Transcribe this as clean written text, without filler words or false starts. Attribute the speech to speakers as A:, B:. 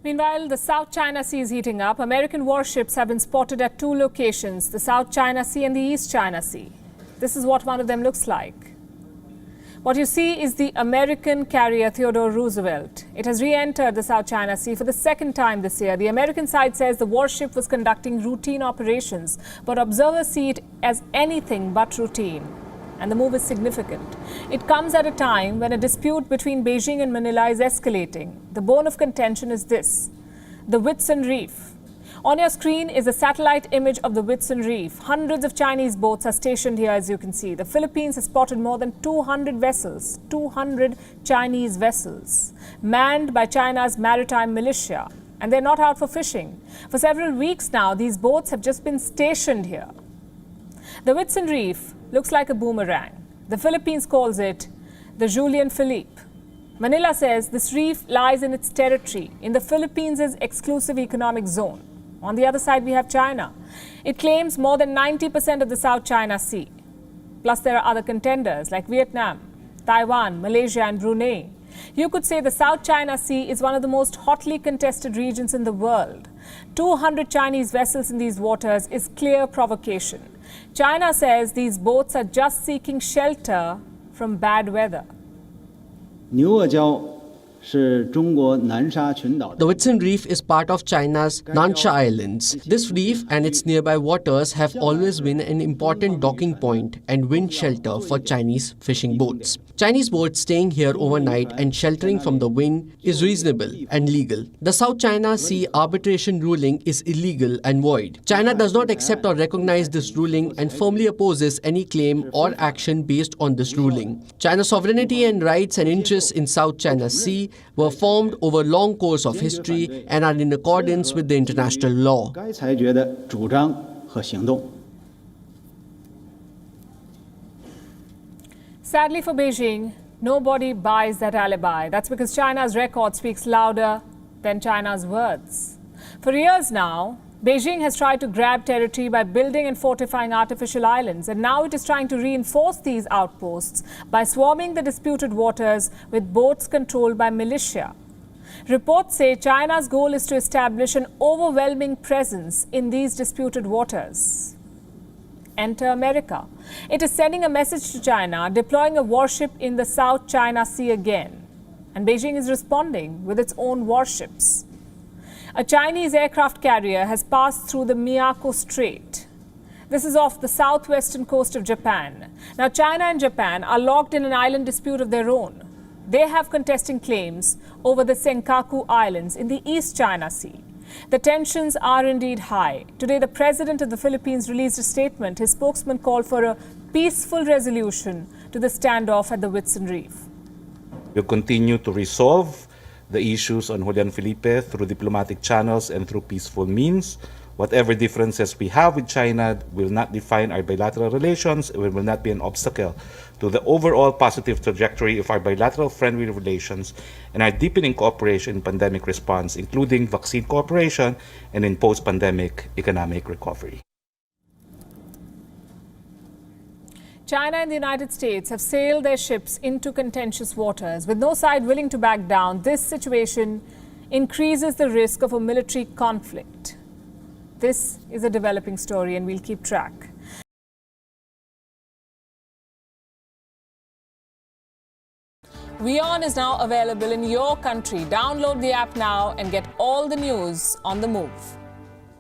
A: Meanwhile, the South China Sea is heating up. American warships have been spotted at two locations, the South China Sea and the East China Sea. This is what one of them looks like. What you see is the American carrier Theodore Roosevelt. It has re-entered the South China Sea for the second time this year. The American side says the warship was conducting routine operations, but observers see it as anything but routine. And the move is significant. It comes at a time when a dispute between Beijing and Manila is escalating. The bone of contention is this: the Whitsun Reef. On your screen is a satellite image of the Whitsun Reef. Hundreds of Chinese boats are stationed here, as you can see. The Philippines has spotted more than 200 vessels, 200 Chinese vessels, manned by China's maritime militia. And they're not out for fishing. For several weeks now, these boats have just been stationed here. The Whitsun Reef looks like a boomerang. The Philippines calls it the Julian Philippe. Manila says this reef lies in its territory, in the Philippines' exclusive economic zone. On the other side, we have China. It claims more than 90% of the South China Sea. Plus, there are other contenders like Vietnam, Taiwan, Malaysia, and Brunei. You could say the South China Sea is one of the most hotly contested regions in the world. 200 Chinese vessels in these waters is clear provocation. China says these boats are just seeking shelter from bad weather.
B: The Whitsun Reef is part of China's Nansha Islands. This reef and its nearby waters have always been an important docking point and wind shelter for Chinese fishing boats. Chinese boats staying here overnight and sheltering from the wind is reasonable and legal. The South China Sea arbitration ruling is illegal and void. China does not accept or recognize this ruling and firmly opposes any claim or action based on this ruling. China's sovereignty and rights and interests in South China Sea were formed over a long course of history and are in accordance with the international law.
A: Sadly for Beijing, nobody buys that alibi. That's because China's record speaks louder than China's words. For years now, Beijing has tried to grab territory by building and fortifying artificial islands, and now it is trying to reinforce these outposts by swarming the disputed waters with boats controlled by militia. Reports say China's goal is to establish an overwhelming presence in these disputed waters. Enter America. It is sending a message to China, deploying a warship in the South China Sea again. And Beijing is responding with its own warships. A Chinese aircraft carrier has passed through the Miyako Strait. This is off the southwestern coast of Japan. Now, China and Japan are locked in an island dispute of their own. They have contesting claims over the Senkaku Islands in the East China Sea. The tensions are indeed high. Today, the president of the Philippines released a statement. His spokesman called for a peaceful resolution to the standoff at the Whitsun Reef.
C: We'll continue to resolve the issues on Julian Felipe through diplomatic channels and through peaceful means. Whatever differences we have with China will not define our bilateral relations. It will not be an obstacle to the overall positive trajectory of our bilateral friendly relations and our deepening cooperation in pandemic response, including vaccine cooperation and in post-pandemic economic recovery.
A: China and the United States have sailed their ships into contentious waters. With no side willing to back down, this situation increases the risk of a military conflict. This is a developing story and we'll keep track. WION is now available in your country. Download the app now and get all the news on the move.